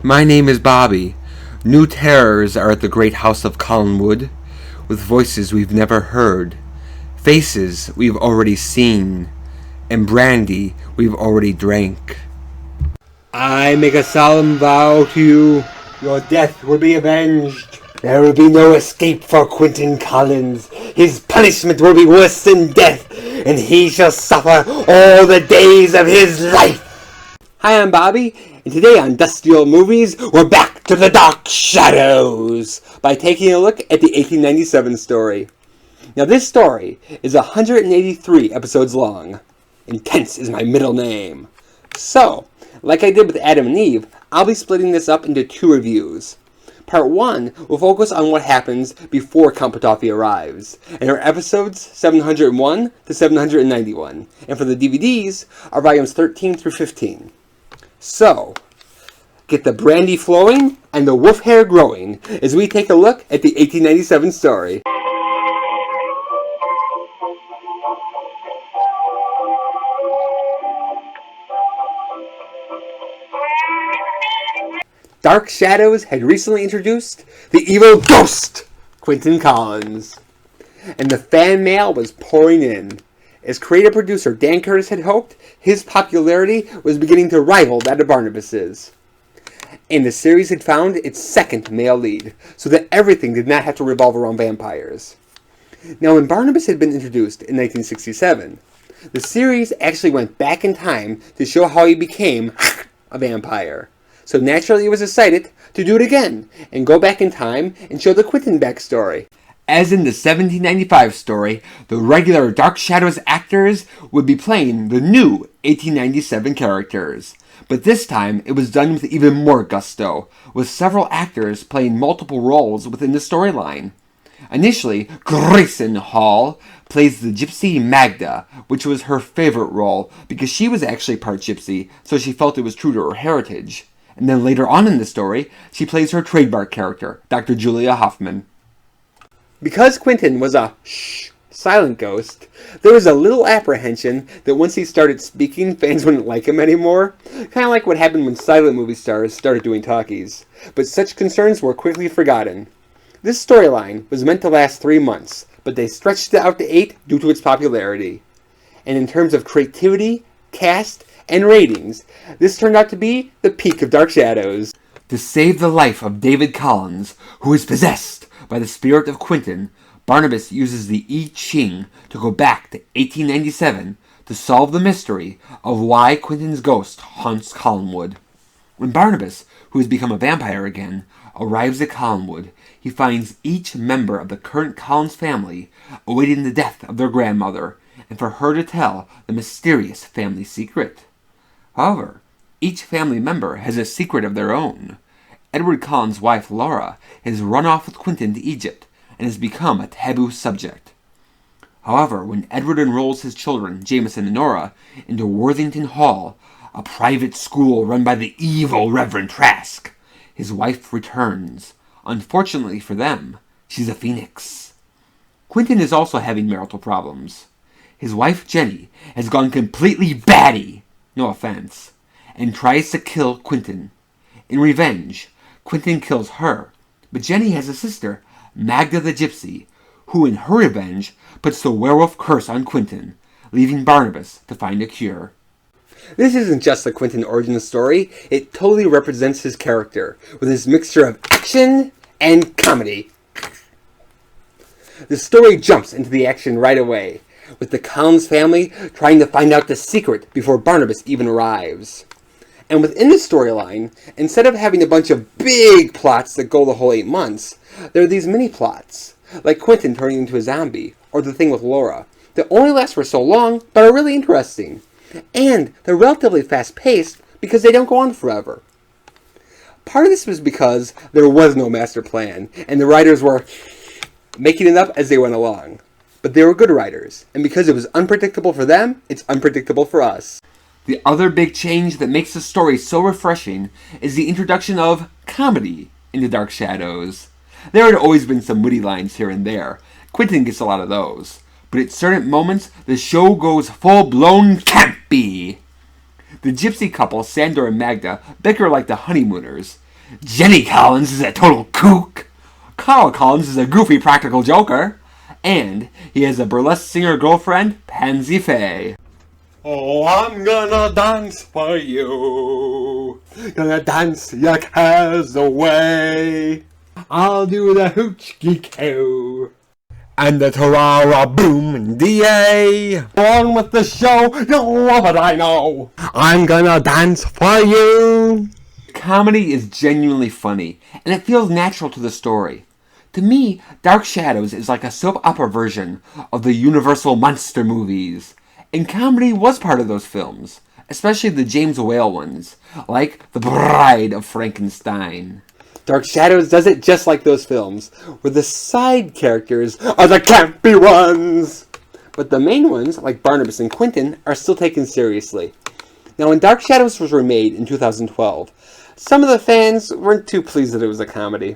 My name is Bobby. New terrors are at the great house of Collinwood, with voices we've never heard, faces we've already seen, and brandy we've already drank. I make a solemn vow to you, your death will be avenged. There will be no escape for Quentin Collins. His punishment will be worse than death, and he shall suffer all the days of his life. Hi, I'm Bobby, and today on Dusty Old Movies, we're back to the Dark Shadows by taking a look at the 1897 story. Now, this story is 183 episodes long. Intense is my middle name. So, like I did with Adam and Eve, I'll be splitting this up into two reviews. Part 1 will focus on what happens before Count Petofi arrives, and are episodes 701 to 791, and for the DVDs are volumes 13 through 15. So, get the brandy flowing and the wolf hair growing as we take a look at the 1897 story. Dark Shadows had recently introduced the evil ghost, Quentin Collins. And the fan mail was pouring in. As creative producer Dan Curtis had hoped, his popularity was beginning to rival that of Barnabas's. And the series had found its second male lead, so that everything did not have to revolve around vampires. Now, when Barnabas had been introduced in 1967, the series actually went back in time to show how he became a vampire. So naturally it was decided to do it again, and go back in time and show the Quentin backstory. As in the 1795 story, the regular Dark Shadows actors would be playing the new 1897 characters. But this time, it was done with even more gusto, with several actors playing multiple roles within the storyline. Initially, Grayson Hall plays the gypsy Magda, which was her favorite role, because she was actually part gypsy, so she felt it was true to her heritage. And then later on in the story, she plays her trademark character, Dr. Julia Hoffman. Because Quentin was a silent ghost, there was a little apprehension that once he started speaking, fans wouldn't like him anymore. Kind of like what happened when silent movie stars started doing talkies. But such concerns were quickly forgotten. This storyline was meant to last 3 months, but they stretched it out to 8 due to its popularity. And in terms of creativity, cast, and ratings, this turned out to be the peak of Dark Shadows. To save the life of David Collins, who is possessed by the spirit of Quentin, Barnabas uses the I Ching to go back to 1897 to solve the mystery of why Quentin's ghost haunts Collinwood. When Barnabas, who has become a vampire again, arrives at Collinwood, he finds each member of the current Collins family awaiting the death of their grandmother, and for her to tell the mysterious family secret. However, each family member has a secret of their own. Edward Collins' wife, Laura, has run off with Quentin to Egypt and has become a taboo subject. However, when Edward enrolls his children, Jameson and Nora, into Worthington Hall, a private school run by the evil Reverend Trask, his wife returns. Unfortunately for them, she's a phoenix. Quentin is also having marital problems. His wife, Jenny, has gone completely batty, no offense, and tries to kill Quentin. In revenge, Quentin kills her, but Jenny has a sister, Magda the Gypsy, who in her revenge puts the werewolf curse on Quentin, leaving Barnabas to find a cure. This isn't just a Quentin origin story, it totally represents his character, with his mixture of action and comedy. The story jumps into the action right away, with the Collins family trying to find out the secret before Barnabas even arrives. And within the storyline, instead of having a bunch of big plots that go the whole 8 months, there are these mini plots, like Quentin turning into a zombie, or the thing with Laura, that only last for so long, but are really interesting. And they're relatively fast-paced because they don't go on forever. Part of this was because there was no master plan, and the writers were making it up as they went along. But they were good writers, and because it was unpredictable for them, it's unpredictable for us. The other big change that makes the story so refreshing is the introduction of comedy into Dark Shadows. There had always been some witty lines here and there. Quentin gets a lot of those. But at certain moments, the show goes full-blown campy. The gypsy couple, Sandor and Magda, bicker like the honeymooners, Jenny Collins is a total kook. Carl Collins is a goofy practical joker. And he has a burlesque singer girlfriend, Pansy Faye. Oh, I'm gonna dance for you. Gonna dance your cares away. I'll do the hoochie coo. And the tarara boom and da. On with the show, you love it, I know. I'm gonna dance for you. Comedy is genuinely funny, and it feels natural to the story. To me, Dark Shadows is like a soap opera version of the Universal monster movies. And comedy was part of those films, especially the James Whale ones, like The Bride of Frankenstein. Dark Shadows does it just like those films, where the side characters are the campy ones. But the main ones, like Barnabas and Quentin, are still taken seriously. Now, when Dark Shadows was remade in 2012, some of the fans weren't too pleased that it was a comedy.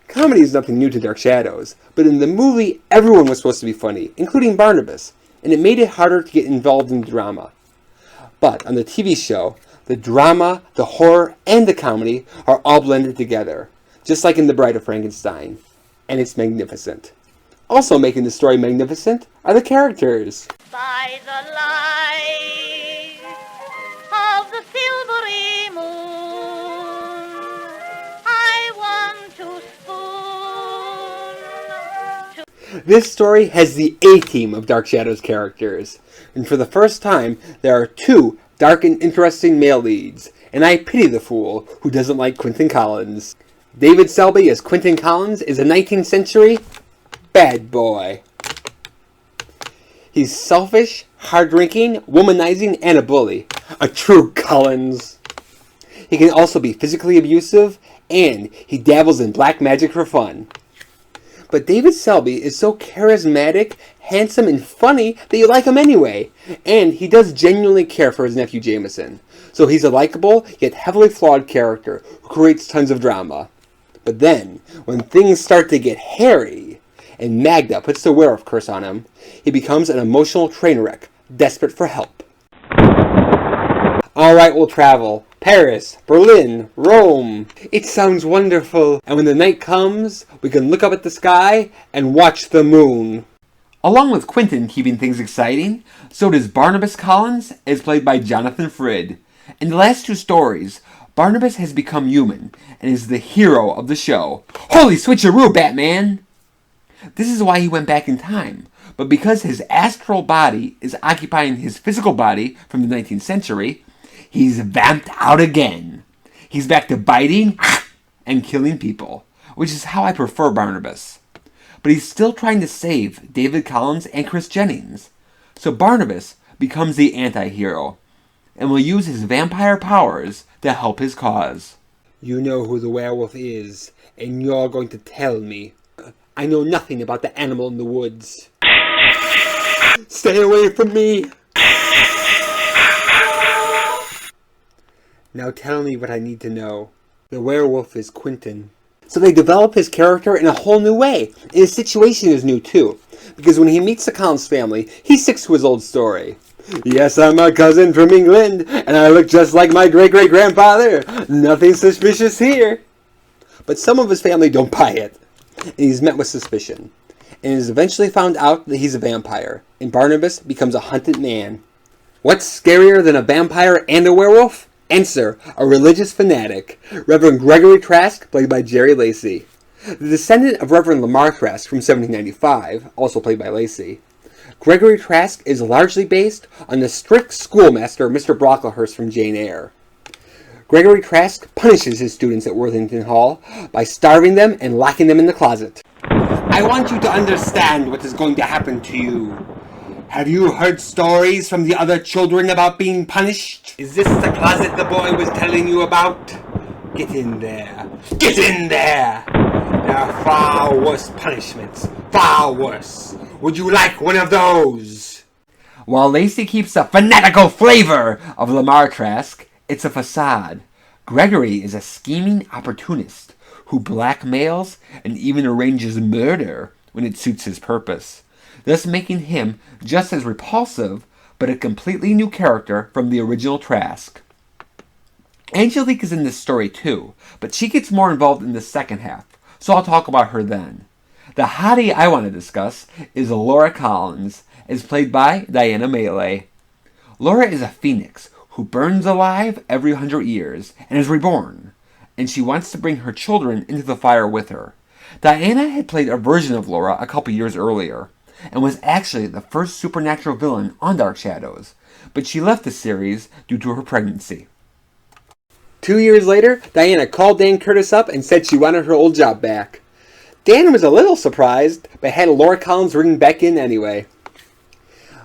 Comedy is nothing new to Dark Shadows, but in the movie, everyone was supposed to be funny, including Barnabas, and it made it harder to get involved in the drama. But on the TV show, the drama, the horror, and the comedy are all blended together, just like in The Bride of Frankenstein, and it's magnificent. Also making the story magnificent are the characters. By the light of the silvery moon, I want to spoon. This story has the A-team of Dark Shadows characters, and for the first time, there are two dark and interesting male leads, and I pity the fool who doesn't like Quentin Collins. David Selby as Quentin Collins is a 19th century bad boy. He's selfish, hard-drinking, womanizing, and a bully. A true Collins. He can also be physically abusive, and he dabbles in black magic for fun. But David Selby is so charismatic, handsome, and funny that you like him anyway. And he does genuinely care for his nephew Jameson. So he's a likable, yet heavily flawed character who creates tons of drama. But then, when things start to get hairy, and Magda puts the werewolf curse on him, he becomes an emotional train wreck, desperate for help. Alright, we'll travel. Paris, Berlin, Rome. It sounds wonderful. And when the night comes, we can look up at the sky and watch the moon. Along with Quentin keeping things exciting, so does Barnabas Collins, as played by Jonathan Frid. In the last two stories, Barnabas has become human and is the hero of the show. Holy switcheroo, Batman! This is why he went back in time, but because his astral body is occupying his physical body from the 19th century, he's vamped out again. He's back to biting and killing people, which is how I prefer Barnabas. But he's still trying to save David Collins and Chris Jennings. So Barnabas becomes the anti-hero, and will use his vampire powers to help his cause. You know who the werewolf is, and you're going to tell me. I know nothing about the animal in the woods. Stay away from me! Now tell me what I need to know. The werewolf is Quentin. So they develop his character in a whole new way. And his situation is new too. Because when he meets the Collins family, he sticks to his old story. Yes, I'm a cousin from England, and I look just like my great-great-grandfather. Nothing suspicious here. But some of his family don't buy it. And he's met with suspicion. And is eventually found out that he's a vampire. And Barnabas becomes a hunted man. What's scarier than a vampire and a werewolf? Answer, a religious fanatic, Reverend Gregory Trask, played by Jerry Lacey. The descendant of Reverend Lamar Trask from 1795, also played by Lacey. Gregory Trask is largely based on the strict schoolmaster Mr. Brocklehurst from Jane Eyre. Gregory Trask punishes his students at Worthington Hall by starving them and locking them in the closet. I want you to understand what is going to happen to you. Have you heard stories from the other children about being punished? Is this the closet the boy was telling you about? Get in there. Get in there! There are far worse punishments. Far worse. Would you like one of those? While Lacey keeps the fanatical flavor of Lamar Trask, it's a facade. Gregory is a scheming opportunist who blackmails and even arranges murder when it suits his purpose, thus making him just as repulsive, but a completely new character from the original Trask. Angelique is in this story too, but she gets more involved in the second half, so I'll talk about her then. The hottie I want to discuss is Elora Collins, as played by Diana Melee. Laura is a phoenix who burns alive every 100 years and is reborn, and she wants to bring her children into the fire with her. Diana had played a version of Laura a couple years earlier, and was actually the first supernatural villain on Dark Shadows, but she left the series due to her pregnancy. 2 years later, Diana called Dan Curtis up and said she wanted her old job back. Dan was a little surprised, but had Elora Collins written back in anyway.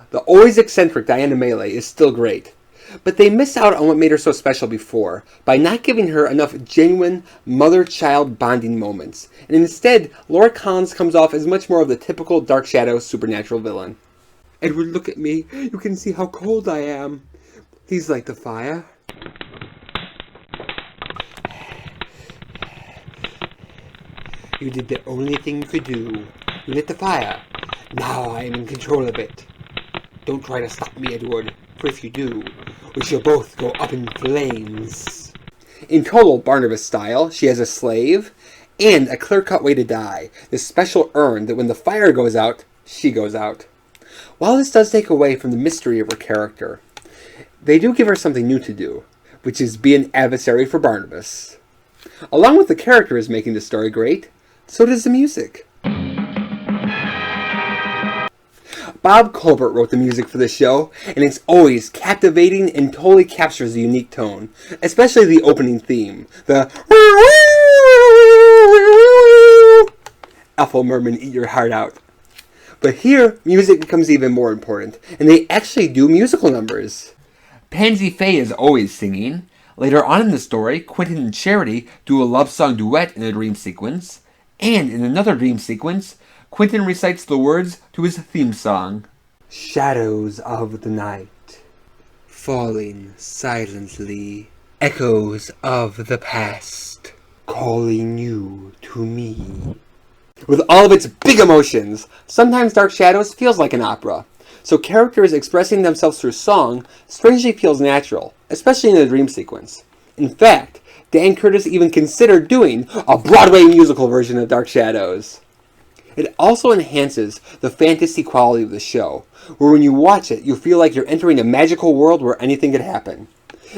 The always eccentric Diana Melee is still great, but they miss out on what made her so special before by not giving her enough genuine mother-child bonding moments, and instead, Elora Collins comes off as much more of the typical Dark Shadows supernatural villain. Edward, look at me. You can see how cold I am. Please light the fire. You did the only thing you could do. You lit the fire. Now I am in control of it. Don't try to stop me, Edward, for if you do, we shall both go up in flames. In total Barnabas style, she has a slave and a clear-cut way to die, this special urn that when the fire goes out, she goes out. While this does take away from the mystery of her character, they do give her something new to do, which is be an adversary for Barnabas. Along with the characters making the story great, so does the music. Bob Colbert wrote the music for the show, and it's always captivating and totally captures the unique tone, especially the opening theme, the Ethel Merman eat your heart out. But here, music becomes even more important, and they actually do musical numbers. Pansy Faye is always singing. Later on in the story, Quentin and Charity do a love song duet in a dream sequence, and in another dream sequence, Quentin recites the words to his theme song. Shadows of the night, falling silently, echoes of the past, calling you to me. With all of its big emotions, sometimes Dark Shadows feels like an opera, so characters expressing themselves through song strangely feels natural, especially in the dream sequence. In fact, Dan Curtis even considered doing a Broadway musical version of Dark Shadows. It also enhances the fantasy quality of the show, where when you watch it, you feel like you're entering a magical world where anything could happen.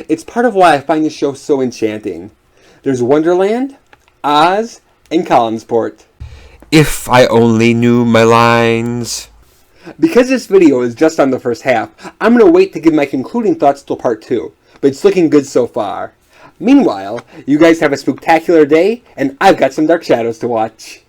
It's part of why I find the show so enchanting. There's Wonderland, Oz, and Collinsport. If I only knew my lines. Because this video is just on the first half, I'm going to wait to give my concluding thoughts till part 2, but it's looking good so far. Meanwhile, you guys have a spooktacular day, and I've got some Dark Shadows to watch.